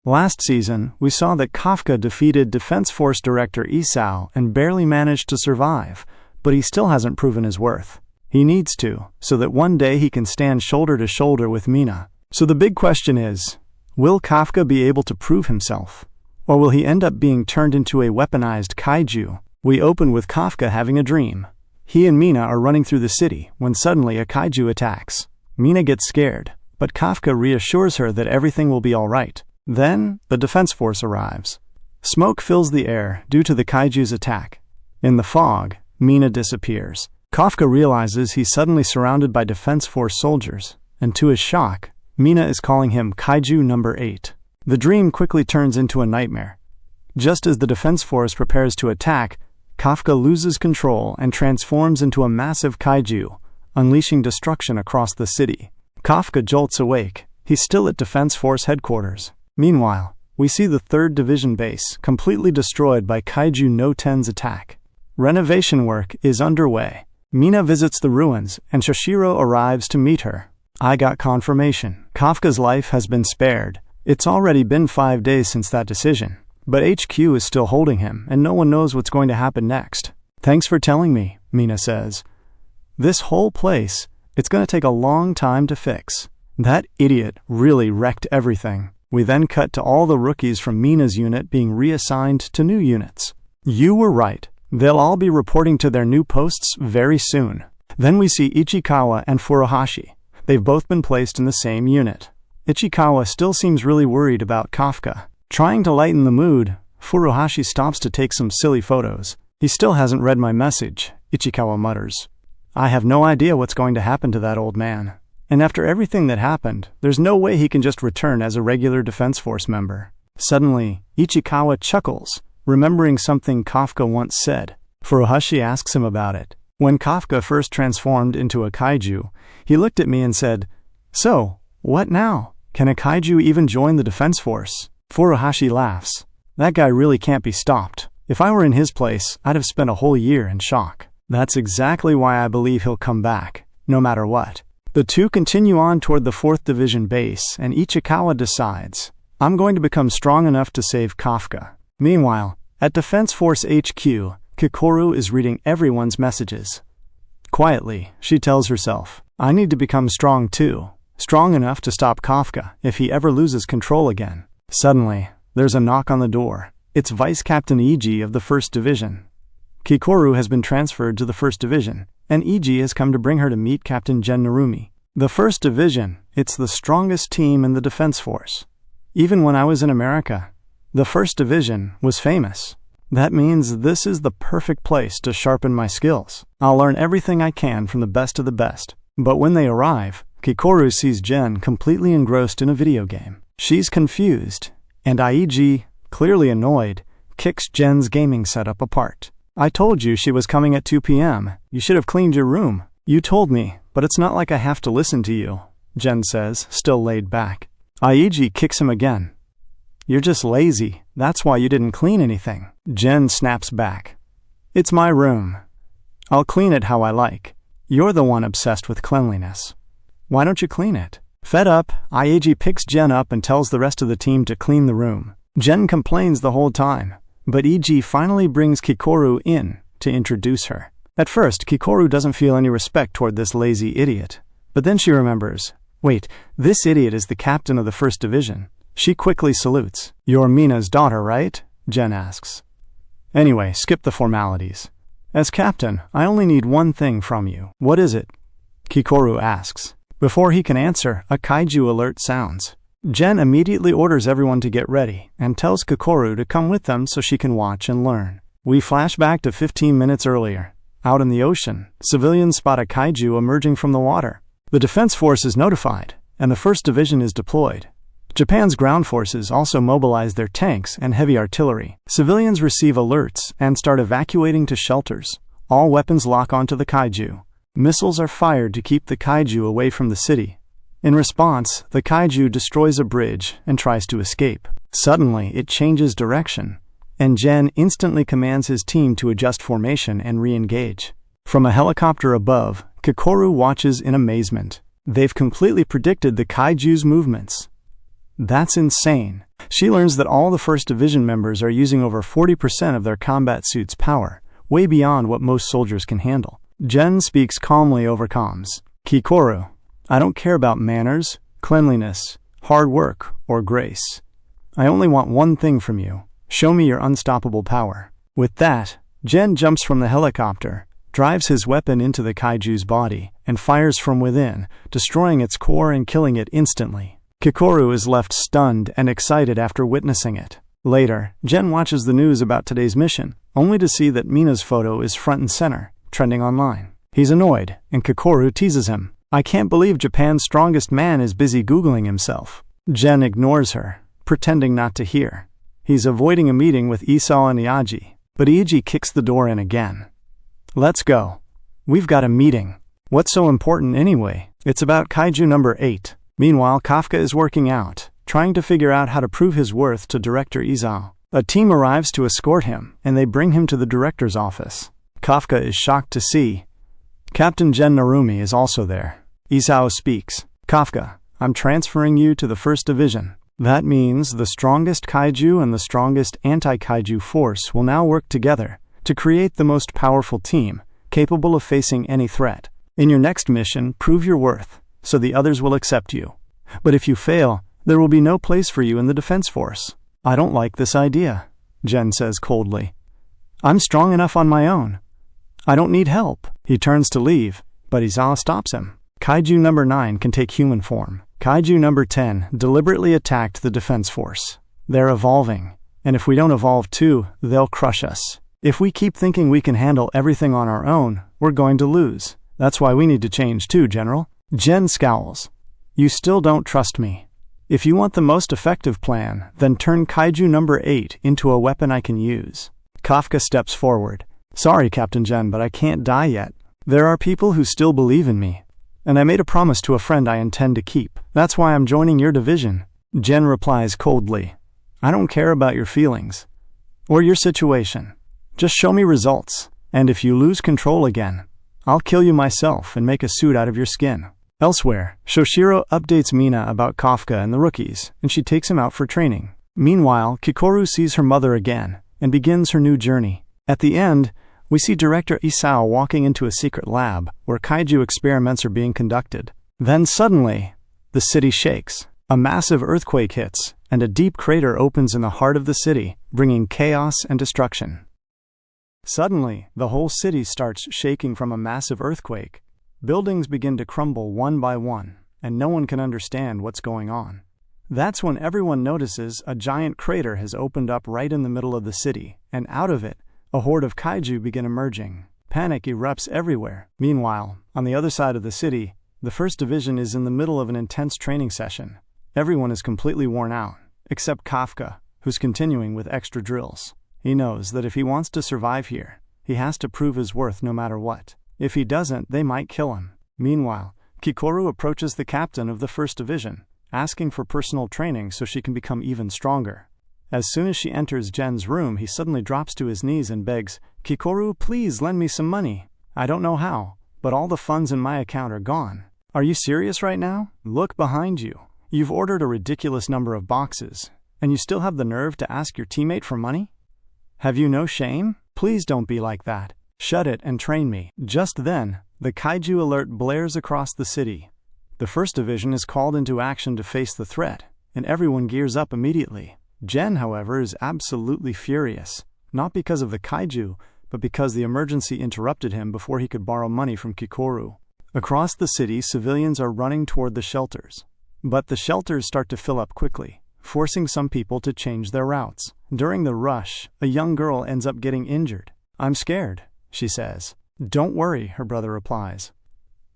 Last season, we saw that Kafka defeated Defense Force Director Isao and barely managed to survive, but he still hasn't proven his worth. He needs to, so that one day he can stand shoulder to shoulder with Mina. So the big question is, will Kafka be able to prove himself? Or will he end up being turned into a weaponized kaiju? We open with Kafka having a dream. He and Mina are running through the city when suddenly a kaiju attacks. Mina gets scared, but Kafka reassures her that everything will be alright. Then, the Defense Force arrives. Smoke fills the air due to the kaiju's attack. In the fog, Mina disappears. Kafka realizes he's suddenly surrounded by Defense Force soldiers, and to his shock, Mina is calling him Kaiju No. 8. The dream quickly turns into a nightmare. Just as the Defense Force prepares to attack, Kafka loses control and transforms into a massive kaiju, unleashing destruction across the city. Kafka jolts awake. He's still at Defense Force headquarters. Meanwhile, we see the 3rd Division base completely destroyed by Kaiju No 10's attack. Renovation work is underway. Mina visits the ruins, and Shoshiro arrives to meet her. I got confirmation. Kafka's life has been spared. It's already been 5 days since that decision, but HQ is still holding him, and no one knows what's going to happen next. Thanks for telling me, Mina says. This whole place, it's going to take a long time to fix. That idiot really wrecked everything. We then cut to all the rookies from Mina's unit being reassigned to new units. You were right. They'll all be reporting to their new posts very soon. Then we see Ichikawa and Furuhashi. They've both been placed in the same unit. Ichikawa still seems really worried about Kafka. Trying to lighten the mood, Furuhashi stops to take some silly photos. He still hasn't read my message, Ichikawa mutters. I have no idea what's going to happen to that old man. And after everything that happened, there's no way he can just return as a regular Defense Force member. Suddenly, Ichikawa chuckles, remembering something Kafka once said. Furuhashi asks him about it. When Kafka first transformed into a kaiju, he looked at me and said, "So, what now? Can a kaiju even join the Defense Force?" Furuhashi laughs. That guy really can't be stopped. If I were in his place, I'd have spent a whole year in shock. That's exactly why I believe he'll come back, no matter what. The two continue on toward the 4th Division base, and Ichikawa decides, I'm going to become strong enough to save Kafka. Meanwhile, at Defense Force HQ, Kikoru is reading everyone's messages. Quietly, she tells herself, I need to become strong too. Strong enough to stop Kafka if he ever loses control again. Suddenly, there's a knock on the door. It's Vice Captain Iji of the 1st Division. Kikoru has been transferred to the 1st Division, and Iji has come to bring her to meet Captain Gen Narumi. The 1st Division, it's the strongest team in the Defense Force. Even when I was in America, the 1st Division was famous. That means this is the perfect place to sharpen my skills. I'll learn everything I can from the best of the best. But when they arrive, Kikoru sees Gen completely engrossed in a video game. She's confused, and Aiji, clearly annoyed, kicks Gen's gaming setup apart. I told you she was coming at 2 p.m. You should have cleaned your room. You told me, but it's not like I have to listen to you, Gen says, still laid back. Aiji kicks him again. You're just lazy. That's why you didn't clean anything. Gen snaps back. It's my room. I'll clean it how I like. You're the one obsessed with cleanliness. Why don't you clean it? Fed up, Aiji picks Gen up and tells the rest of the team to clean the room. Gen complains the whole time, but Iji finally brings Kikoru in to introduce her. At first, Kikoru doesn't feel any respect toward this lazy idiot, but then she remembers, wait, this idiot is the captain of the 1st Division. She quickly salutes. You're Mina's daughter, right? Gen asks. Anyway, skip the formalities. As captain, I only need one thing from you. What is it? Kikoru asks. Before he can answer, a kaiju alert sounds. Gen immediately orders everyone to get ready and tells Kikoru to come with them so she can watch and learn. We flash back to 15 minutes earlier. Out in the ocean, civilians spot a kaiju emerging from the water. The Defense Force is notified, and the 1st Division is deployed. Japan's ground forces also mobilize their tanks and heavy artillery. Civilians receive alerts and start evacuating to shelters. All weapons lock onto the kaiju. Missiles are fired to keep the kaiju away from the city. In response, the kaiju destroys a bridge and tries to escape. Suddenly, it changes direction, and Gen instantly commands his team to adjust formation and re-engage. From a helicopter above, Kikoru watches in amazement. They've completely predicted the kaiju's movements. That's insane. She learns that all the 1st Division members are using over 40% of their combat suit's power, way beyond what most soldiers can handle. Gen speaks calmly over comms. Kikoru, I don't care about manners, cleanliness, hard work, or grace. I only want one thing from you. Show me your unstoppable power. With that, Gen jumps from the helicopter, drives his weapon into the kaiju's body, and fires from within, destroying its core and killing it instantly. Kikoru is left stunned and excited after witnessing it. Later, Gen watches the news about today's mission, only to see that Mina's photo is front and center, trending online. He's annoyed, and Kikoru teases him. I can't believe Japan's strongest man is busy Googling himself. Gen ignores her, pretending not to hear. He's avoiding a meeting with Isao and Iyaji, but Iyaji kicks the door in again. Let's go. We've got a meeting. What's so important anyway? It's about Kaiju number 8. Meanwhile, Kafka is working out, trying to figure out how to prove his worth to Director Isao. A team arrives to escort him, and they bring him to the director's office. Kafka is shocked to see Captain Gen Narumi is also there. Isao speaks. Kafka, I'm transferring you to the 1st Division. That means the strongest kaiju and the strongest anti-kaiju force will now work together to create the most powerful team, capable of facing any threat. In your next mission, prove your worth, so the others will accept you. But if you fail, there will be no place for you in the defense force. I don't like this idea, Gen says coldly. I'm strong enough on my own. I don't need help. He turns to leave, but Isao stops him. Kaiju number 9 can take human form. Kaiju number 10 deliberately attacked the defense force. They're evolving, and if we don't evolve too, they'll crush us. If we keep thinking we can handle everything on our own, we're going to lose. That's why we need to change too, General. Gen scowls. You still don't trust me. If you want the most effective plan, then turn Kaiju number 8 into a weapon I can use. Kafka steps forward. Sorry, Captain Gen, but I can't die yet. There are people who still believe in me, and I made a promise to a friend I intend to keep. That's why I'm joining your division. Gen replies coldly. I don't care about your feelings or your situation. Just show me results, and if you lose control again, I'll kill you myself and make a suit out of your skin. Elsewhere, Shoshiro updates Mina about Kafka and the rookies, and she takes him out for training. Meanwhile, Kikoru sees her mother again and begins her new journey. At the end, we see Director Isao walking into a secret lab where kaiju experiments are being conducted. Then suddenly, the city shakes. A massive earthquake hits, and a deep crater opens in the heart of the city, bringing chaos and destruction. Suddenly, the whole city starts shaking from a massive earthquake. Buildings begin to crumble one by one, and no one can understand what's going on. That's when everyone notices a giant crater has opened up right in the middle of the city, and out of it, a horde of kaiju begin emerging. Panic erupts everywhere. Meanwhile, on the other side of the city, the 1st Division is in the middle of an intense training session. Everyone is completely worn out, except Kafka, who's continuing with extra drills. He knows that if he wants to survive here, he has to prove his worth no matter what. If he doesn't, they might kill him. Meanwhile, Kikoru approaches the captain of the 1st Division, asking for personal training so she can become even stronger. As soon as she enters Gen's room, he suddenly drops to his knees and begs, Kikoru, please lend me some money. I don't know how, but all the funds in my account are gone. Are you serious right now? Look behind you. You've ordered a ridiculous number of boxes, and you still have the nerve to ask your teammate for money? Have you no shame? Please don't be like that. Shut it and train me. Just then, the kaiju alert blares across the city. The 1st Division is called into action to face the threat, and everyone gears up immediately. Gen, however, is absolutely furious, not because of the kaiju, but because the emergency interrupted him before he could borrow money from Kikoru. Across the city, civilians are running toward the shelters. But the shelters start to fill up quickly, forcing some people to change their routes. During the rush, a young girl ends up getting injured. I'm scared, she says. Don't worry, her brother replies.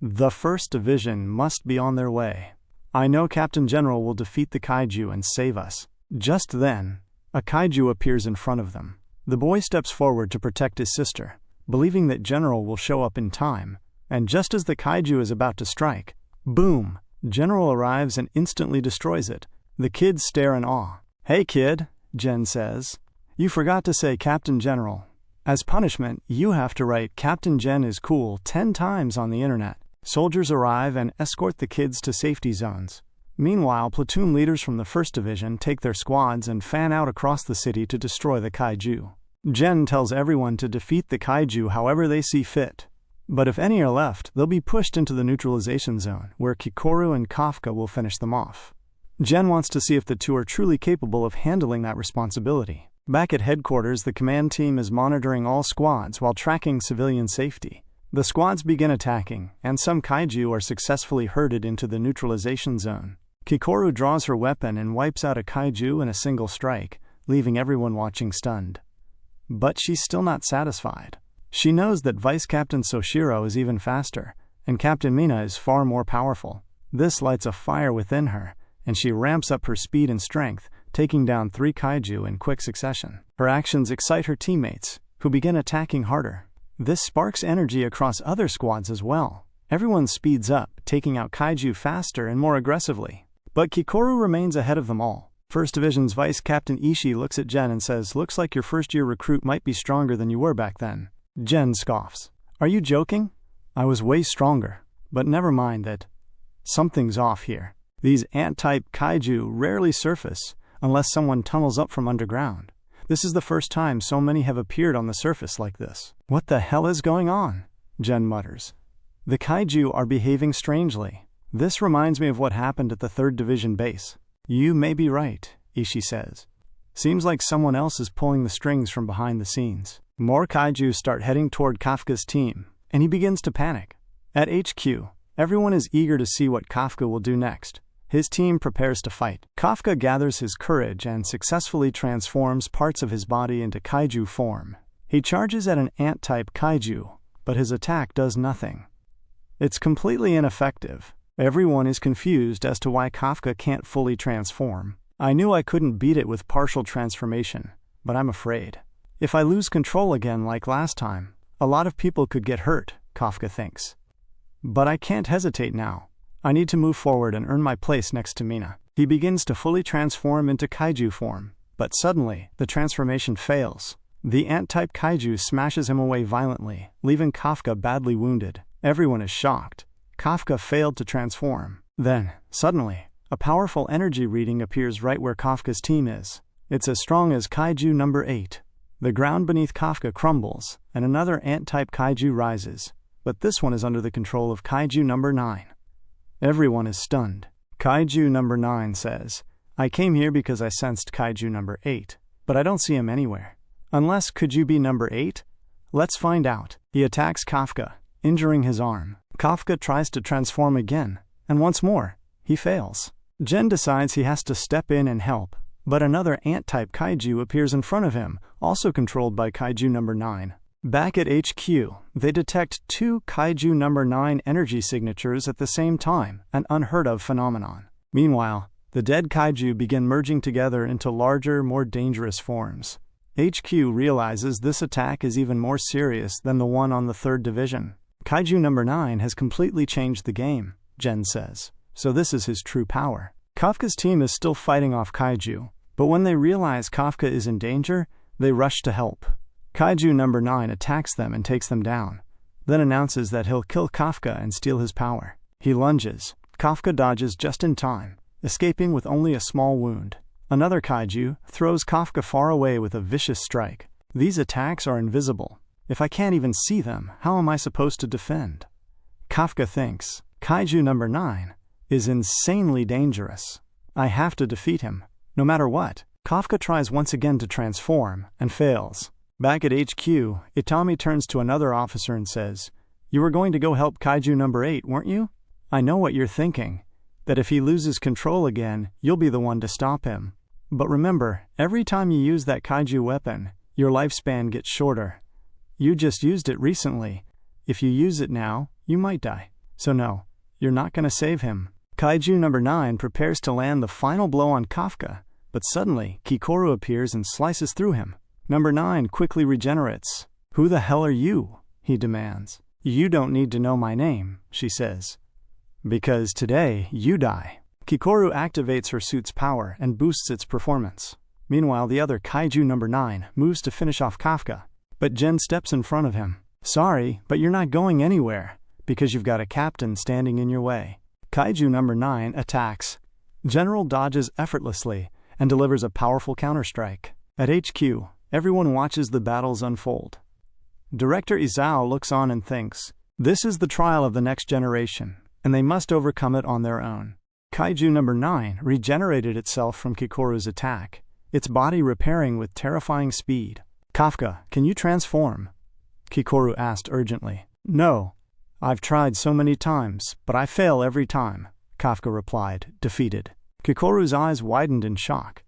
The 1st Division must be on their way. I know Captain General will defeat the kaiju and save us. Just then, a kaiju appears in front of them. The boy steps forward to protect his sister, believing that General will show up in time, and just as the kaiju is about to strike, boom! General arrives and instantly destroys it. The kids stare in awe. Hey kid, Gen says. You forgot to say Captain General. As punishment, you have to write Captain Gen is cool 10 times on the internet. Soldiers arrive and escort the kids to safety zones. Meanwhile, platoon leaders from the 1st Division take their squads and fan out across the city to destroy the kaiju. Gen tells everyone to defeat the kaiju however they see fit. But if any are left, they'll be pushed into the neutralization zone, where Kikoru and Kafka will finish them off. Gen wants to see if the two are truly capable of handling that responsibility. Back at headquarters, the command team is monitoring all squads while tracking civilian safety. The squads begin attacking, and some kaiju are successfully herded into the neutralization zone. Kikoru draws her weapon and wipes out a kaiju in a single strike, leaving everyone watching stunned. But she's still not satisfied. She knows that Vice Captain Soshiro is even faster, and Captain Mina is far more powerful. This lights a fire within her, and she ramps up her speed and strength, taking down 3 kaiju in quick succession. Her actions excite her teammates, who begin attacking harder. This sparks energy across other squads as well. Everyone speeds up, taking out kaiju faster and more aggressively. But Kikoru remains ahead of them all. 1st Division's Vice Captain Ishii looks at Gen and says, "Looks like your first-year recruit might be stronger than you were back then." Gen scoffs. "Are you joking? I was way stronger. But never mind that. Something's off here. These ant-type kaiju rarely surface unless someone tunnels up from underground. This is the first time so many have appeared on the surface like this. What the hell is going on?" Gen mutters. "The kaiju are behaving strangely. This reminds me of what happened at the 3rd Division base." "You may be right," Ishii says. "Seems like someone else is pulling the strings from behind the scenes." More kaiju start heading toward Kafka's team, and he begins to panic. At HQ, everyone is eager to see what Kafka will do next. His team prepares to fight. Kafka gathers his courage and successfully transforms parts of his body into kaiju form. He charges at an ant-type kaiju, but his attack does nothing. It's completely ineffective. Everyone is confused as to why Kafka can't fully transform. "I knew I couldn't beat it with partial transformation, but I'm afraid. If I lose control again like last time, a lot of people could get hurt," Kafka thinks. "But I can't hesitate now. I need to move forward and earn my place next to Mina." He begins to fully transform into kaiju form, but suddenly, the transformation fails. The ant-type kaiju smashes him away violently, leaving Kafka badly wounded. Everyone is shocked. Kafka failed to transform. Then, suddenly, a powerful energy reading appears right where Kafka's team is. It's as strong as Kaiju No. 8. The ground beneath Kafka crumbles, and another ant-type kaiju rises, but this one is under the control of Kaiju No. 9. Everyone is stunned. Kaiju No. 9 says, "I came here because I sensed Kaiju No. 8, but I don't see him anywhere. Unless could you be No. 8? Let's find out." He attacks Kafka, injuring his arm. Kafka tries to transform again, and once more, he fails. Gen decides he has to step in and help, but another ant-type kaiju appears in front of him, also controlled by Kaiju No. 9. Back at HQ, they detect 2 Kaiju No. 9 energy signatures at the same time, an unheard-of phenomenon. Meanwhile, the dead kaiju begin merging together into larger, more dangerous forms. HQ realizes this attack is even more serious than the one on the 3rd Division. "Kaiju No. 9 has completely changed the game," Gen says. "So this is his true power." Kafka's team is still fighting off kaiju, but when they realize Kafka is in danger, they rush to help. Kaiju No. 9 attacks them and takes them down, then announces that he'll kill Kafka and steal his power. He lunges. Kafka dodges just in time, escaping with only a small wound. Another kaiju throws Kafka far away with a vicious strike. These attacks are invisible. If I can't even see them, how am I supposed to defend? Kafka thinks, Kaiju No. 9 is insanely dangerous. I have to defeat him, no matter what. Kafka tries once again to transform, and fails. Back at HQ, Itami turns to another officer and says, "You were going to go help Kaiju No. 8, weren't you? I know what you're thinking, that if he loses control again, you'll be the one to stop him. But remember, every time you use that kaiju weapon, your lifespan gets shorter. You just used it recently. If you use it now, you might die. So no, you're not going to save him." Kaiju No. 9 prepares to land the final blow on Kafka, but suddenly, Kikoru appears and slices through him. No. 9 quickly regenerates. "Who the hell are you?" he demands. "You don't need to know my name," she says. "Because today, you die." Kikoru activates her suit's power and boosts its performance. Meanwhile, the other Kaiju No. 9 moves to finish off Kafka, but Gen steps in front of him. "Sorry, but you're not going anywhere, because you've got a captain standing in your way." Kaiju No. 9 attacks, General dodges effortlessly and delivers a powerful counterstrike. At HQ, everyone watches the battles unfold. Director Isao looks on and thinks, this is the trial of the next generation, and they must overcome it on their own. Kaiju No. 9 regenerated itself from Kikoru's attack, its body repairing with terrifying speed. Kafka, can you transform? Kikoru asked urgently. No. I've tried so many times, but I fail every time, Kafka replied, defeated. Kikoru's eyes widened in shock.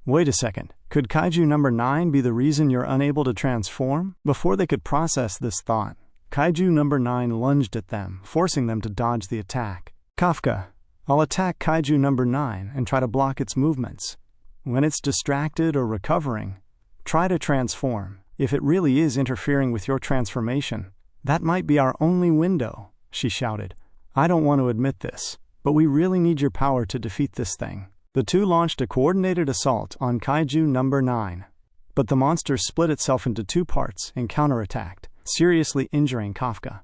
Wait a second, could Kaiju No. 9 be the reason you're unable to transform? Before they could process this thought, Kaiju No. 9 lunged at them, forcing them to dodge the attack. Kafka, I'll attack Kaiju No. 9 and try to block its movements. When it's distracted or recovering, try to transform. If it really is interfering with your transformation, that might be our only window, she shouted. I don't want to admit this, but we really need your power to defeat this thing. The two launched a coordinated assault on Kaiju No. 9, but the monster split itself into two parts and counterattacked, seriously injuring Kafka.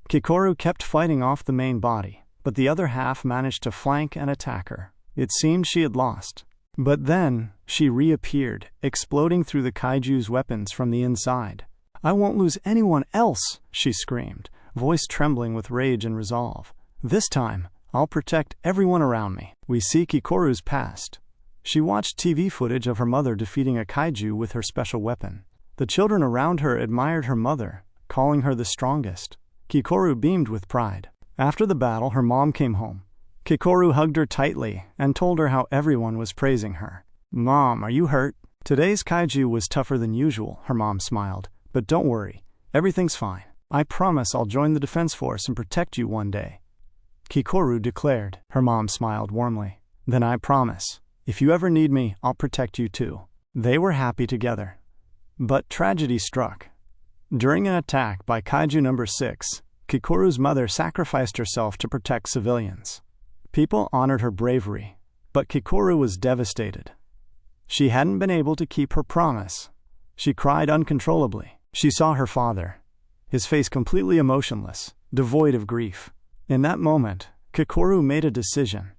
Kikoru kept fighting off the main body, but the other half managed to flank and attack her. It seemed she had lost. But then, she reappeared, exploding through the kaiju's weapons from the inside. I won't lose anyone else, she screamed, voice trembling with rage and resolve. This time, I'll protect everyone around me. We see Kikoru's past. She watched TV footage of her mother defeating a kaiju with her special weapon. The children around her admired her mother, calling her the strongest. Kikoru beamed with pride. After the battle, her mom came home. Kikoru hugged her tightly and told her how everyone was praising her. Mom, are you hurt? Today's kaiju was tougher than usual, her mom smiled. But don't worry, everything's fine. I promise I'll join the defense force and protect you one day. Kikoru declared. Her mom smiled warmly. Then I promise, if you ever need me, I'll protect you too. They were happy together. But tragedy struck. During an attack by Kaiju No. 6, Kikoru's mother sacrificed herself to protect civilians. People honored her bravery, but Kikoru was devastated. She hadn't been able to keep her promise. She cried uncontrollably. She saw her father, his face completely emotionless, devoid of grief. In that moment, Kikoru made a decision.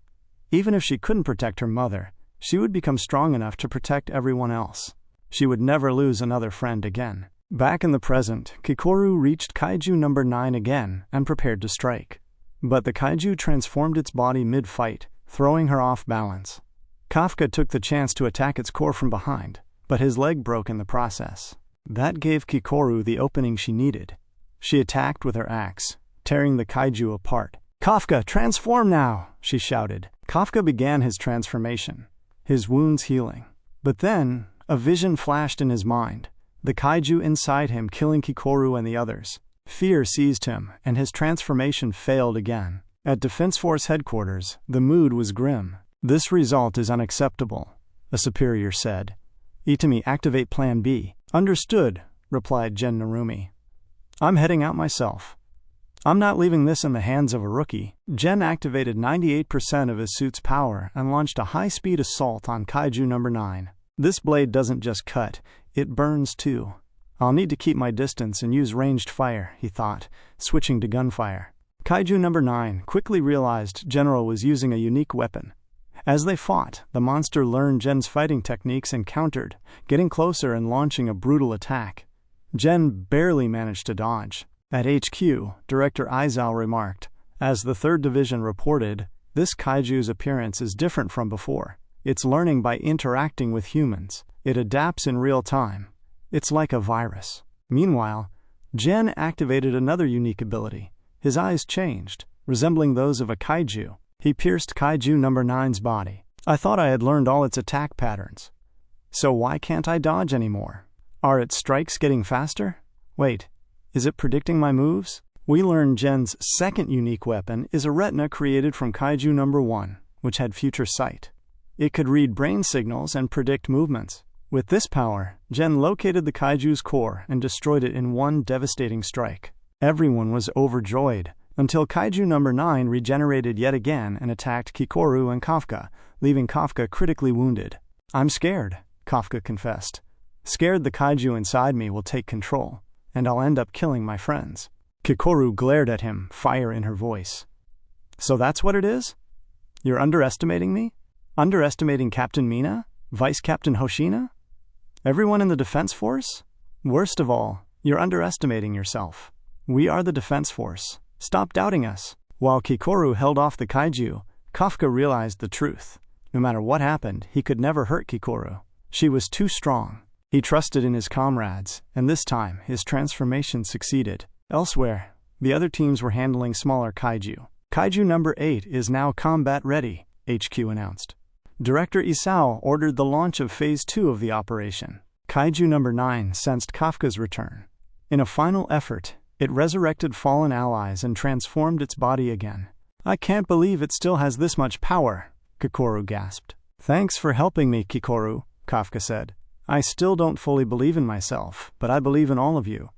Even if she couldn't protect her mother, she would become strong enough to protect everyone else. She would never lose another friend again. Back in the present, Kikoru reached Kaiju No. 9 again and prepared to strike. But the kaiju transformed its body mid-fight, throwing her off balance. Kafka took the chance to attack its core from behind, but his leg broke in the process. That gave Kikoru the opening she needed. She attacked with her axe, tearing the kaiju apart. Kafka, transform now, she shouted. Kafka began his transformation, his wounds healing. But then, a vision flashed in his mind, the kaiju inside him killing Kikoru and the others. Fear seized him, and his transformation failed again. At Defense Force headquarters, the mood was grim. This result is unacceptable, a superior said. Itami, activate Plan B. Understood, replied Gen Narumi. I'm heading out myself. I'm not leaving this in the hands of a rookie. Gen activated 98% of his suit's power and launched a high-speed assault on Kaiju No. 9. This blade doesn't just cut, it burns too. I'll need to keep my distance and use ranged fire, he thought, switching to gunfire. Kaiju No. 9 quickly realized General was using a unique weapon. As they fought, the monster learned Gen's fighting techniques and countered, getting closer and launching a brutal attack. Gen barely managed to dodge. At HQ, Director Isao remarked, as the 3rd Division reported, this kaiju's appearance is different from before. It's learning by interacting with humans. It adapts in real time. It's like a virus. Meanwhile, Gen activated another unique ability. His eyes changed, resembling those of a kaiju. He pierced Kaiju No. 9's body. I thought I had learned all its attack patterns. So why can't I dodge anymore? Are its strikes getting faster? Wait, is it predicting my moves? We learned Gen's second unique weapon is a retina created from Kaiju No. 1, which had future sight. It could read brain signals and predict movements. With this power, Gen located the kaiju's core and destroyed it in one devastating strike. Everyone was overjoyed, until Kaiju No. 9 regenerated yet again and attacked Kikoru and Kafka, leaving Kafka critically wounded. I'm scared, Kafka confessed. Scared the kaiju inside me will take control, and I'll end up killing my friends. Kikoru glared at him, fire in her voice. So that's what it is? You're underestimating me? Underestimating Captain Mina? Vice Captain Hoshina? Everyone in the Defense Force? Worst of all, you're underestimating yourself. We are the Defense Force. Stop doubting us. While Kikoru held off the kaiju, Kafka realized the truth. No matter what happened, he could never hurt Kikoru. She was too strong. He trusted in his comrades, and this time, his transformation succeeded. Elsewhere, the other teams were handling smaller kaiju. Kaiju number 8 is now combat ready, HQ announced. Director Isao ordered the launch of Phase 2 of the operation. Kaiju number 9 sensed Kafka's return. In a final effort, it resurrected fallen allies and transformed its body again. I can't believe it still has this much power, Kikoru gasped. Thanks for helping me, Kikoru, Kafka said. I still don't fully believe in myself, but I believe in all of you.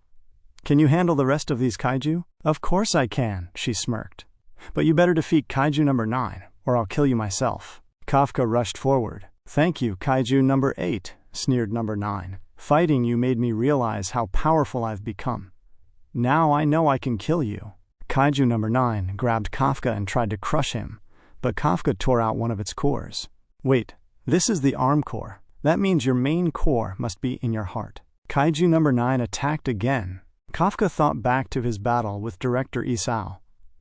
Can you handle the rest of these kaiju? Of course I can, she smirked. But you better defeat Kaiju number 9, or I'll kill you myself. Kafka rushed forward. Thank you, Kaiju number 8, sneered number 9. Fighting you made me realize how powerful I've become. Now I know I can kill you. Kaiju number 9 grabbed Kafka and tried to crush him, but Kafka tore out one of its cores. Wait, this is the arm core. That means your main core must be in your heart. Kaiju number 9 attacked again. Kafka thought back to his battle with Director Isao.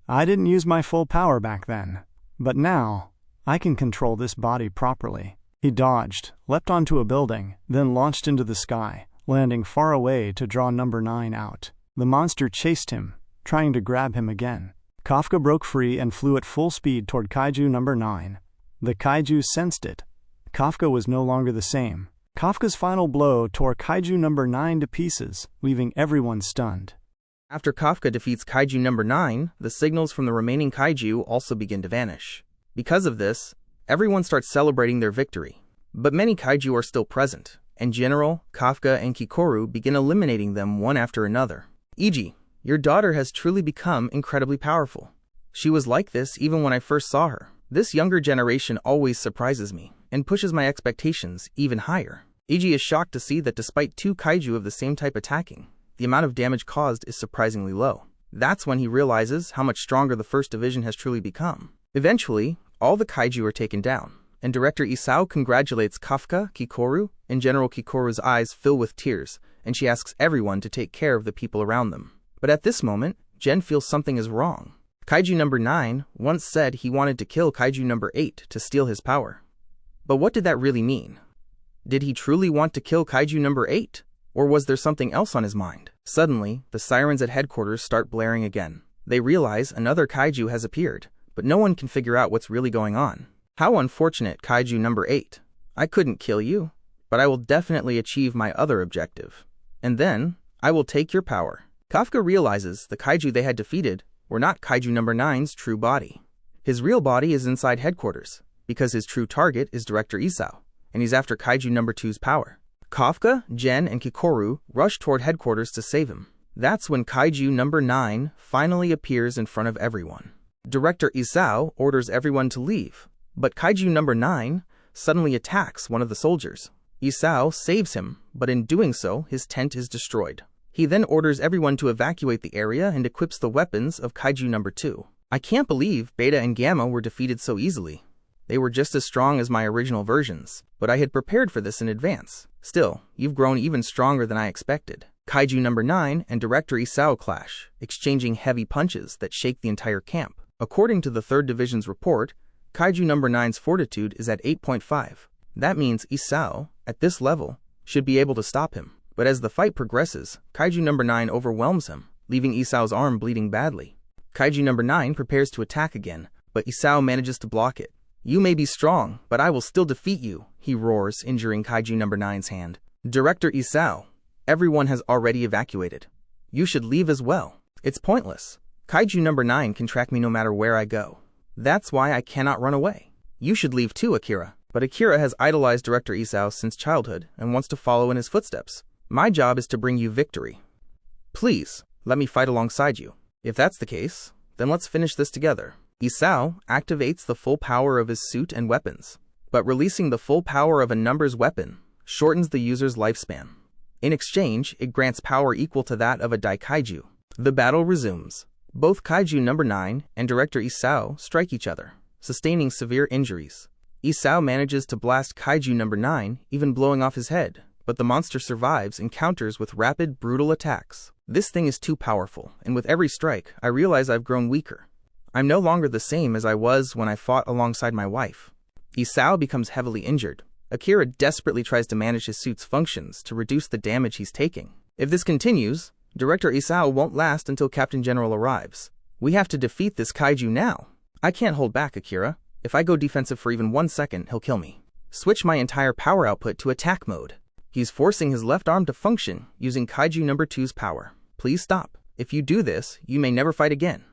I didn't use my full power back then, but now I can control this body properly. He dodged, leapt onto a building, then launched into the sky, landing far away to draw number 9 out. The monster chased him, trying to grab him again. Kafka broke free and flew at full speed toward Kaiju number 9. The kaiju sensed it. Kafka was no longer the same. Kafka's final blow tore Kaiju number 9 to pieces, leaving everyone stunned. After Kafka defeats Kaiju number 9, the signals from the remaining kaiju also begin to vanish. Because of this, everyone starts celebrating their victory. But many kaiju are still present, and General, Kafka, and Kikoru begin eliminating them one after another. E.g., your daughter has truly become incredibly powerful. She was like this even when I first saw her. This younger generation always surprises me, and pushes my expectations even higher. E.g. is shocked to see that despite 2 kaiju of the same type attacking, the amount of damage caused is surprisingly low. That's when he realizes how much stronger the First Division has truly become. Eventually, all the kaiju are taken down, and Director Isao congratulates Kafka, Kikoru, and General Kikoru's eyes fill with tears, and she asks everyone to take care of the people around them. But at this moment, Gen feels something is wrong. Kaiju number 9 once said he wanted to kill Kaiju number 8 to steal his power. But what did that really mean? Did he truly want to kill Kaiju number 8? Or was there something else on his mind? Suddenly, the sirens at headquarters start blaring again. They realize another kaiju has appeared, but no one can figure out what's really going on. How unfortunate, Kaiju number 8. I couldn't kill you, but I will definitely achieve my other objective. And then, I will take your power. Kafka realizes the kaiju they had defeated were not Kaiju number 9's true body. His real body is inside headquarters, because his true target is Director Isao, and he's after Kaiju number 2's power. Kafka, Gen, and Kikoru rush toward headquarters to save him. That's when Kaiju number 9 finally appears in front of everyone. Director Isao orders everyone to leave, but Kaiju number 9 suddenly attacks one of the soldiers. Isao saves him, but in doing so, his tent is destroyed. He then orders everyone to evacuate the area and equips the weapons of Kaiju number 2. I can't believe Beta and Gamma were defeated so easily. They were just as strong as my original versions, but I had prepared for this in advance. Still, you've grown even stronger than I expected. Kaiju number 9 and Director Isao clash, exchanging heavy punches that shake the entire camp. According to the 3rd Division's report, Kaiju number 9's fortitude is at 8.5. That means Isao, at this level, should be able to stop him. But as the fight progresses, Kaiju number 9 overwhelms him, leaving Isao's arm bleeding badly. Kaiju number 9 prepares to attack again, but Isao manages to block it. You may be strong, but I will still defeat you, he roars, injuring Kaiju number 9's hand. Director Isao, everyone has already evacuated. You should leave as well. It's pointless. Kaiju number 9 can track me no matter where I go. That's why I cannot run away. You should leave too, Akira. But Akira has idolized Director Isao since childhood and wants to follow in his footsteps. My job is to bring you victory. Please, let me fight alongside you. If that's the case, then let's finish this together. Isao activates the full power of his suit and weapons, but releasing the full power of a numbers weapon shortens the user's lifespan. In exchange, it grants power equal to that of a Daikaiju. The battle resumes. Both Kaiju number 9 and Director Isao strike each other, sustaining severe injuries. Isao manages to blast Kaiju number 9, even blowing off his head, but the monster survives and counters with rapid, brutal attacks. This thing is too powerful, and with every strike, I realize I've grown weaker. I'm no longer the same as I was when I fought alongside my wife. Isao becomes heavily injured. Akira desperately tries to manage his suit's functions to reduce the damage he's taking. If this continues, Director Isao won't last until Captain General arrives. We have to defeat this kaiju now. I can't hold back, Akira. If I go defensive for even 1 second, he'll kill me. Switch my entire power output to attack mode. He's forcing his left arm to function using Kaiju number 2's power. Please stop. If you do this, you may never fight again.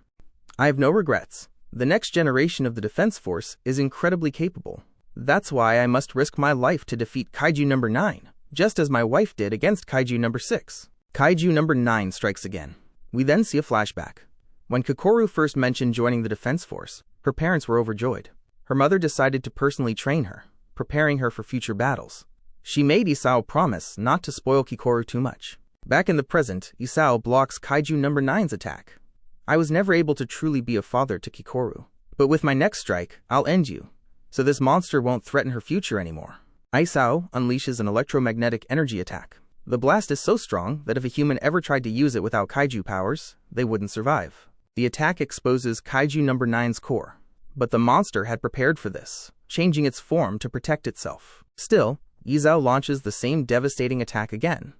I have no regrets. The next generation of the Defense Force is incredibly capable. That's why I must risk my life to defeat Kaiju number 9, just as my wife did against Kaiju number 6. Kaiju number 9 strikes again. We then see a flashback. When Kikoru first mentioned joining the Defense Force, her parents were overjoyed. Her mother decided to personally train her, preparing her for future battles. She made Isao promise not to spoil Kikoru too much. Back in the present, Isao blocks Kaiju number 9's attack. I was never able to truly be a father to Kikoru, but with my next strike, I'll end you, so this monster won't threaten her future anymore. Isao unleashes an electromagnetic energy attack. The blast is so strong that if a human ever tried to use it without kaiju powers, they wouldn't survive. The attack exposes Kaiju number 9's core, but the monster had prepared for this, changing its form to protect itself. Still, Isao launches the same devastating attack again.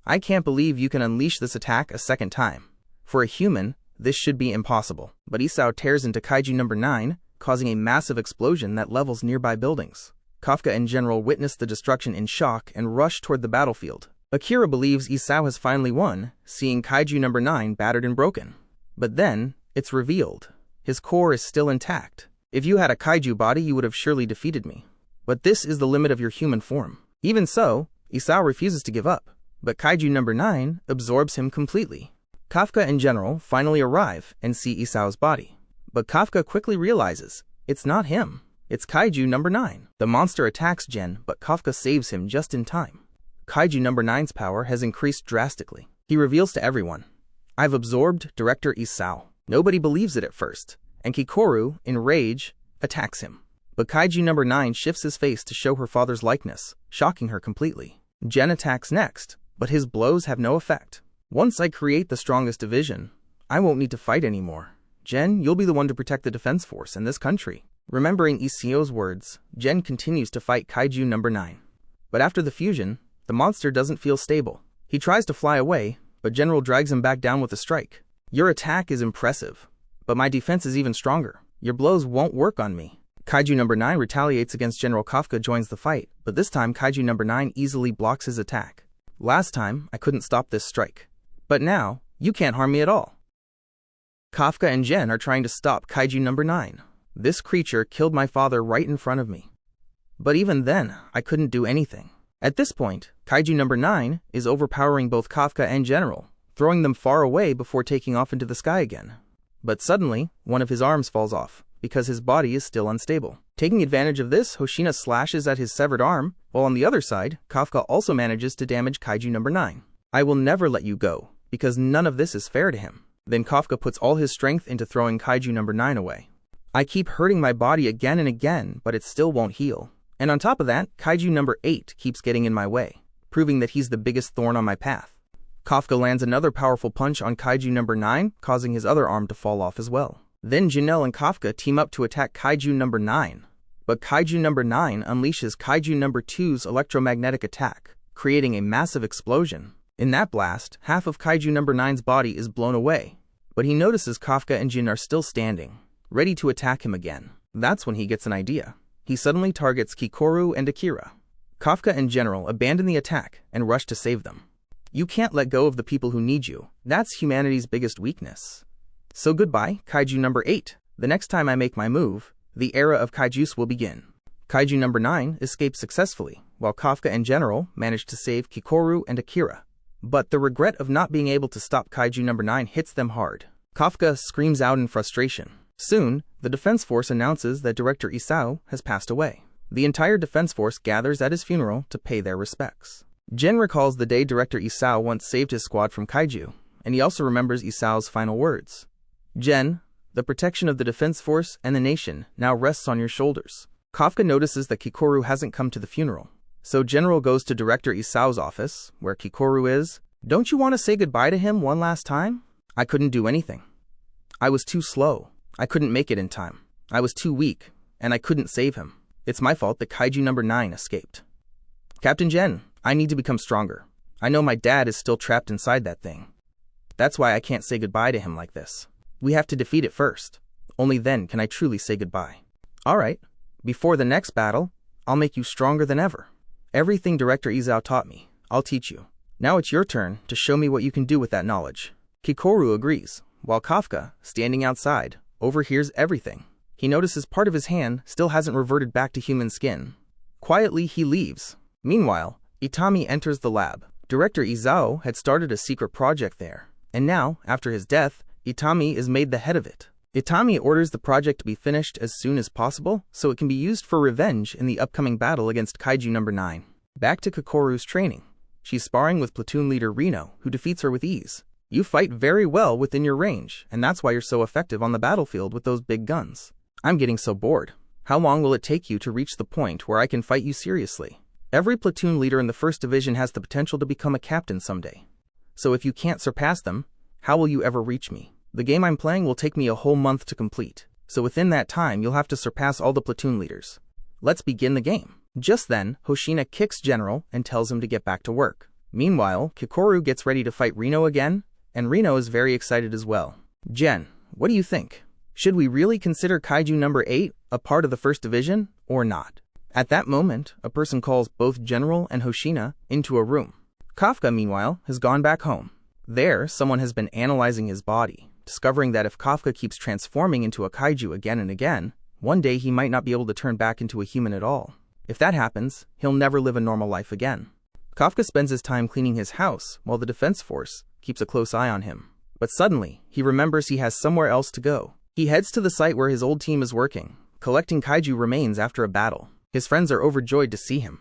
I can't believe you can unleash this attack a second time. For a human, this should be impossible, but Isao tears into Kaiju number 9, causing a massive explosion that levels nearby buildings. Kafka and General witness the destruction in shock and rush toward the battlefield. Akira believes Isao has finally won, seeing Kaiju number 9 battered and broken. But then, it's revealed. His core is still intact. If you had a kaiju body, you would have surely defeated me. But this is the limit of your human form. Even so, Isao refuses to give up, but Kaiju number 9 absorbs him completely. Kafka and General finally arrive and see Isao's body. But Kafka quickly realizes it's not him. It's Kaiju number 9. The monster attacks Gen, but Kafka saves him just in time. Kaiju number 9's power has increased drastically. He reveals to everyone, I've absorbed Director Isao. Nobody believes it at first, and Kikoru, in rage, attacks him. But Kaiju number 9 shifts his face to show her father's likeness, shocking her completely. Gen attacks next, but his blows have no effect. Once I create the strongest division, I won't need to fight anymore. Gen, you'll be the one to protect the Defense Force in this country. Remembering Isao's words, Gen continues to fight Kaiju number 9. But after the fusion, the monster doesn't feel stable. He tries to fly away, but General drags him back down with a strike. Your attack is impressive, but my defense is even stronger. Your blows won't work on me. Kaiju number 9 retaliates against General Kafka joins the fight, but this time Kaiju number 9 easily blocks his attack. Last time, I couldn't stop this strike. But now, you can't harm me at all. Kafka and Gen are trying to stop Kaiju number 9. This creature killed my father right in front of me. But even then, I couldn't do anything. At this point, Kaiju number 9 is overpowering both Kafka and General, throwing them far away before taking off into the sky again. But suddenly, one of his arms falls off, because his body is still unstable. Taking advantage of this, Hoshina slashes at his severed arm, while on the other side, Kafka also manages to damage Kaiju number 9. I will never let you go, because none of this is fair to him. Then Kafka puts all his strength into throwing Kaiju number 9 away. I keep hurting my body again and again, but it still won't heal. And on top of that, Kaiju number 8 keeps getting in my way, proving that he's the biggest thorn on my path. Kafka lands another powerful punch on Kaiju number 9, causing his other arm to fall off as well. Then Janelle and Kafka team up to attack Kaiju number 9. But Kaiju number 9 unleashes Kaiju number 2's electromagnetic attack, creating a massive explosion. In that blast, half of Kaiju number 9's body is blown away, but he notices Kafka and Jin are still standing, ready to attack him again. That's when he gets an idea. He suddenly targets Kikoru and Akira. Kafka and General abandon the attack and rush to save them. You can't let go of the people who need you. That's humanity's biggest weakness. So goodbye, Kaiju number 8. The next time I make my move, the era of Kaijus will begin. Kaiju number 9 escapes successfully, while Kafka and General manage to save Kikoru and Akira. But the regret of not being able to stop Kaiju number 9 hits them hard. Kafka screams out in frustration. Soon, the Defense Force announces that Director Isao has passed away. The entire Defense Force gathers at his funeral to pay their respects. Gen recalls the day Director Isao once saved his squad from Kaiju, and he also remembers Isao's final words. Gen, the protection of the Defense Force and the nation now rests on your shoulders. Kafka notices that Kikoru hasn't come to the funeral. So General goes to Director Isao's office, where Kikoru is. Don't you want to say goodbye to him one last time? I couldn't do anything. I was too slow. I couldn't make it in time. I was too weak, and I couldn't save him. It's my fault that Kaiju number 9 escaped. Captain Gen, I need to become stronger. I know my dad is still trapped inside that thing. That's why I can't say goodbye to him like this. We have to defeat it first. Only then can I truly say goodbye. Alright, before the next battle, I'll make you stronger than ever. Everything Director Isao taught me, I'll teach you. Now it's your turn to show me what you can do with that knowledge. Kikoru agrees, while Kafka, standing outside, overhears everything. He notices part of his hand still hasn't reverted back to human skin. Quietly, he leaves. Meanwhile, Itami enters the lab. Director Isao had started a secret project there, and now, after his death, Itami is made the head of it. Itami orders the project to be finished as soon as possible so it can be used for revenge in the upcoming battle against Kaiju number 9. Back to Kikoru's training. She's sparring with platoon leader Reno, who defeats her with ease. You fight very well within your range, and that's why you're so effective on the battlefield with those big guns. I'm getting so bored. How long will it take you to reach the point where I can fight you seriously? Every platoon leader in the 1st Division has the potential to become a captain someday. So if you can't surpass them, how will you ever reach me? The game I'm playing will take me a whole month to complete, so within that time you'll have to surpass all the platoon leaders. Let's begin the game. Just then, Hoshina kicks General and tells him to get back to work. Meanwhile, Kikoru gets ready to fight Reno again, and Reno is very excited as well. Gen, what do you think? Should we really consider Kaiju number 8 a part of the 1st Division, or not? At that moment, a person calls both General and Hoshina into a room. Kafka, meanwhile, has gone back home. There, someone has been analyzing his body, discovering that if Kafka keeps transforming into a kaiju again and again, one day he might not be able to turn back into a human at all. If that happens, he'll never live a normal life again. Kafka spends his time cleaning his house while the defense force keeps a close eye on him. But suddenly, he remembers he has somewhere else to go. He heads to the site where his old team is working, collecting kaiju remains after a battle. His friends are overjoyed to see him.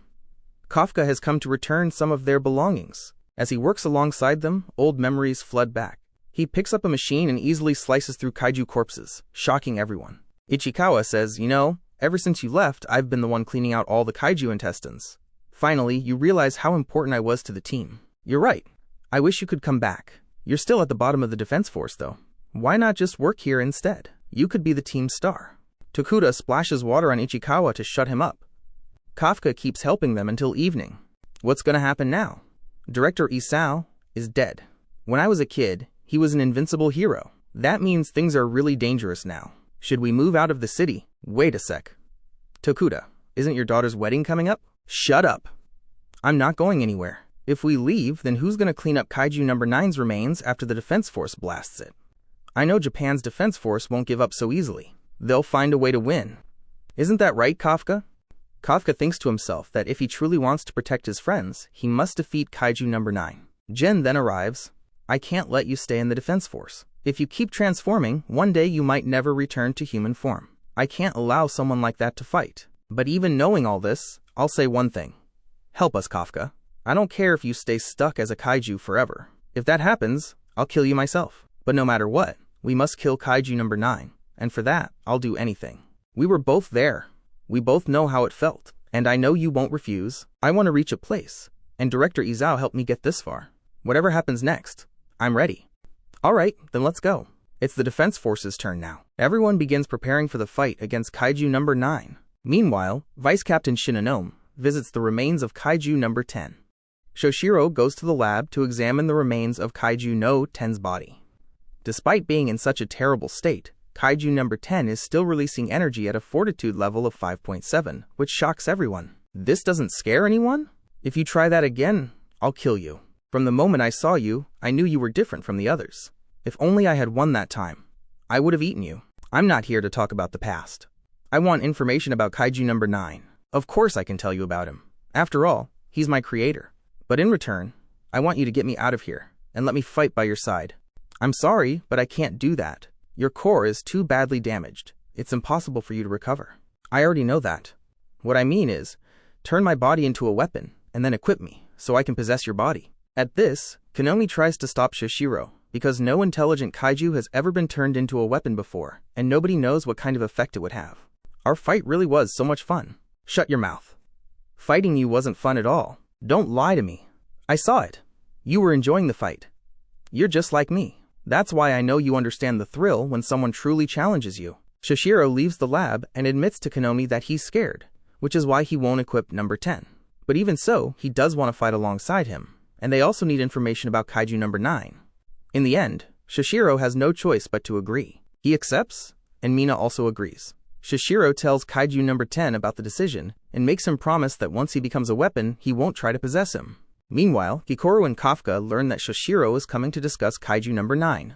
Kafka has come to return some of their belongings. As he works alongside them, old memories flood back. He picks up a machine and easily slices through kaiju corpses, shocking everyone. Ichikawa says, you know, ever since you left, I've been the one cleaning out all the kaiju intestines. Finally, you realize how important I was to the team. You're right. I wish you could come back. You're still at the bottom of the defense force, though. Why not just work here instead? You could be the team's star. Tokuda splashes water on Ichikawa to shut him up. Kafka keeps helping them until evening. What's going to happen now? Director Isao is dead. When I was a kid, he was an invincible hero. That means things are really dangerous now. Should we move out of the city? Wait a sec. Tokuda, isn't your daughter's wedding coming up? Shut up. I'm not going anywhere. If we leave, then who's going to clean up Kaiju number 9's remains after the defense force blasts it? I know Japan's defense force won't give up so easily. They'll find a way to win. Isn't that right, Kafka? Kafka thinks to himself that if he truly wants to protect his friends, he must defeat Kaiju number 9. Gen then arrives. I can't let you stay in the defense force. If you keep transforming, one day you might never return to human form. I can't allow someone like that to fight. But even knowing all this, I'll say one thing. Help us, Kafka. I don't care if you stay stuck as a kaiju forever. If that happens, I'll kill you myself. But no matter what, we must kill Kaiju number 9. And for that, I'll do anything. We were both there. We both know how it felt. And I know you won't refuse. I want to reach a place. And Director Isao helped me get this far. Whatever happens next, I'm ready. Alright, then let's go. It's the defense force's turn now. Everyone begins preparing for the fight against Kaiju number 9. Meanwhile, Vice Captain Shinonome visits the remains of Kaiju number 10. Shoshiro goes to the lab to examine the remains of Kaiju No 10's body. Despite being in such a terrible state, Kaiju number 10 is still releasing energy at a fortitude level of 5.7, which shocks everyone. This doesn't scare anyone? If you try that again, I'll kill you. From the moment I saw you, I knew you were different from the others. If only I had won that time, I would have eaten you. I'm not here to talk about the past. I want information about Kaiju number 9. Of course I can tell you about him. After all, he's my creator. But in return, I want you to get me out of here and let me fight by your side. I'm sorry, but I can't do that. Your core is too badly damaged. It's impossible for you to recover. I already know that. What I mean is, turn my body into a weapon and then equip me so I can possess your body. At this, Konomi tries to stop Shoshiro because no intelligent kaiju has ever been turned into a weapon before and nobody knows what kind of effect it would have. Our fight really was so much fun. Shut your mouth. Fighting you wasn't fun at all. Don't lie to me. I saw it. You were enjoying the fight. You're just like me. That's why I know you understand the thrill when someone truly challenges you. Shoshiro leaves the lab and admits to Konomi that he's scared, which is why he won't equip number 10. But even so, he does want to fight alongside him, and they also need information about Kaiju number 9. In the end, Shoshiro has no choice but to agree. He accepts, and Mina also agrees. Shoshiro tells Kaiju number 10 about the decision and makes him promise that once he becomes a weapon, he won't try to possess him. Meanwhile, Kikoru and Kafka learn that Shoshiro is coming to discuss Kaiju number 9.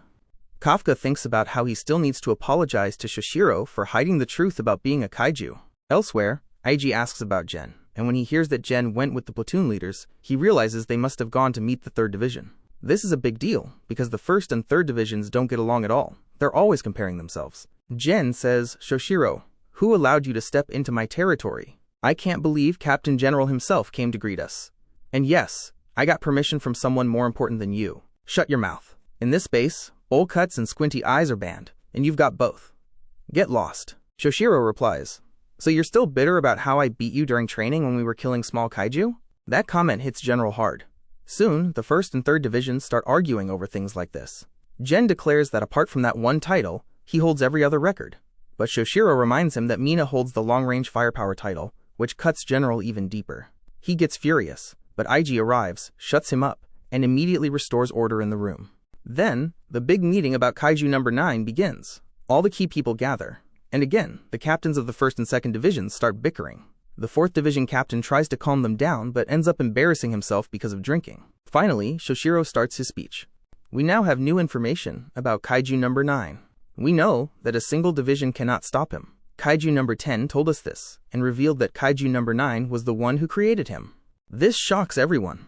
Kafka thinks about how he still needs to apologize to Shoshiro for hiding the truth about being a kaiju. Elsewhere, Eiji asks about Gen, and when he hears that Gen went with the platoon leaders, he realizes they must have gone to meet the 3rd Division. This is a big deal, because the 1st and 3rd Divisions don't get along at all. They're always comparing themselves. Gen says, "Shoshiro, who allowed you to step into my territory? I can't believe Captain General himself came to greet us. And yes, I got permission from someone more important than you. Shut your mouth. In this space, bowl cuts and squinty eyes are banned, and you've got both. Get lost." Shoshiro replies, "So you're still bitter about how I beat you during training when we were killing small kaiju?" That comment hits General hard. Soon, the 1st and 3rd Divisions start arguing over things like this. Gen declares that apart from that one title, he holds every other record. But Shoshiro reminds him that Mina holds the long-range firepower title, which cuts General even deeper. He gets furious, but Eiji arrives, shuts him up, and immediately restores order in the room. Then, the big meeting about Kaiju number 9 begins. All the key people gather, and again, the captains of the 1st and 2nd Divisions start bickering. The 4th Division captain tries to calm them down, but ends up embarrassing himself because of drinking. Finally, Shoshiro starts his speech. "We now have new information about Kaiju number 9. We know that a single division cannot stop him. Kaiju number 10 told us this, and revealed that Kaiju number 9 was the one who created him. This shocks everyone.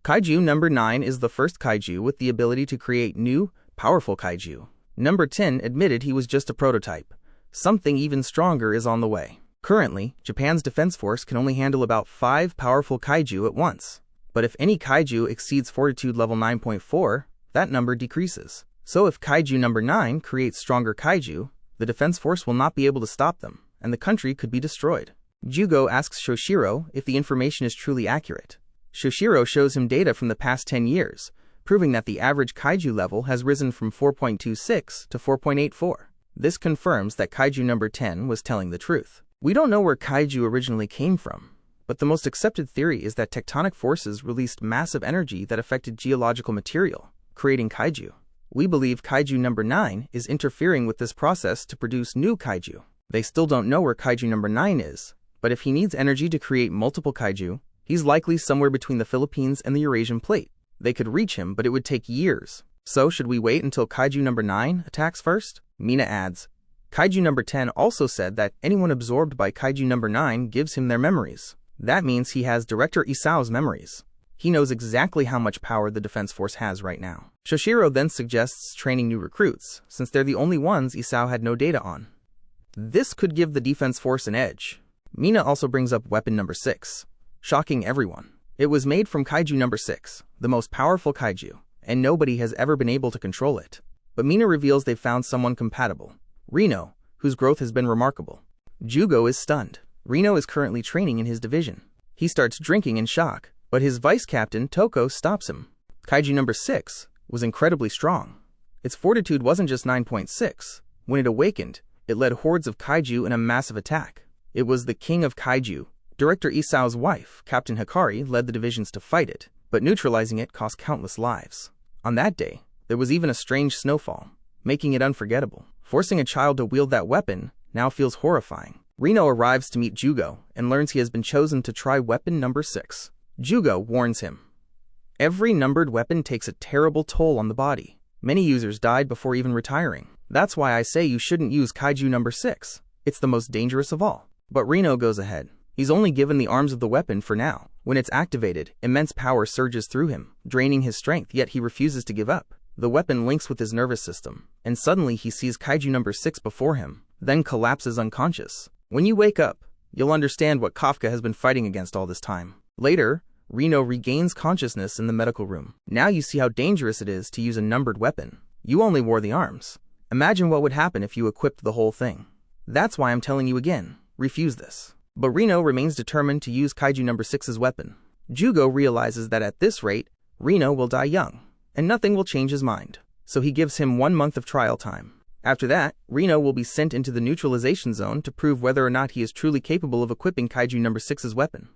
Kaiju number 9 is the first kaiju with the ability to create new, powerful kaiju. Number 10 admitted he was just a prototype. Something even stronger is on the way. Currently, Japan's defense force can only handle about 5 powerful kaiju at once. But if any kaiju exceeds fortitude level 9.4, that number decreases. So if Kaiju number 9 creates stronger kaiju, the defense force will not be able to stop them, and the country could be destroyed." Jugo asks Shoshiro if the information is truly accurate. Shoshiro shows him data from the past 10 years, proving that the average kaiju level has risen from 4.26 to 4.84. This confirms that Kaiju number 10 was telling the truth. We don't know where kaiju originally came from, but the most accepted theory is that tectonic forces released massive energy that affected geological material, creating kaiju. We believe Kaiju number 9 is interfering with this process to produce new kaiju. They still don't know where Kaiju number 9 is, but if he needs energy to create multiple kaiju, he's likely somewhere between the Philippines and the Eurasian plate. They could reach him, but it would take years. So should we wait until Kaiju number 9 attacks first? Mina adds, Kaiju number 10 also said that anyone absorbed by Kaiju number 9 gives him their memories. That means he has Director Isao's memories. He knows exactly how much power the defense force has right now. Shoshiro then suggests training new recruits, since they're the only ones Isao had no data on. This could give the defense force an edge. Mina also brings up weapon number 6, shocking everyone. It was made from Kaiju number 6, the most powerful kaiju, and nobody has ever been able to control it. But Mina reveals they've found someone compatible, Reno, whose growth has been remarkable. Jugo is stunned. Reno is currently training in his division. He starts drinking in shock, but his vice captain, Toko, stops him. Kaiju number 6 was incredibly strong. Its fortitude wasn't just 9.6. When it awakened, it led hordes of kaiju in a massive attack. It was the king of kaiju. Director Isao's wife, Captain Hikari, led the divisions to fight it, but neutralizing it cost countless lives. On that day, there was even a strange snowfall, making it unforgettable. Forcing a child to wield that weapon now feels horrifying. Reno arrives to meet Jugo and learns he has been chosen to try weapon number 6. Jugo warns him. Every numbered weapon takes a terrible toll on the body. Many users died before even retiring. That's why I say you shouldn't use Kaiju number 6. It's the most dangerous of all. But Reno goes ahead. He's only given the arms of the weapon for now. When it's activated, immense power surges through him, draining his strength, yet he refuses to give up. The weapon links with his nervous system, and suddenly he sees Kaiju number 6 before him, then collapses unconscious. When you wake up, you'll understand what Kafka has been fighting against all this time. Later, Reno regains consciousness in the medical room. Now you see how dangerous it is to use a numbered weapon. You only wore the arms. Imagine what would happen if you equipped the whole thing. That's why I'm telling you again. refuse this. But Reno remains determined to use Kaiju No. 6's weapon. Jugo realizes that at this rate, Reno will die young, and nothing will change his mind. So he gives him 1 month of trial time. After that, Reno will be sent into the neutralization zone to prove whether or not he is truly capable of equipping Kaiju No. 6's weapon.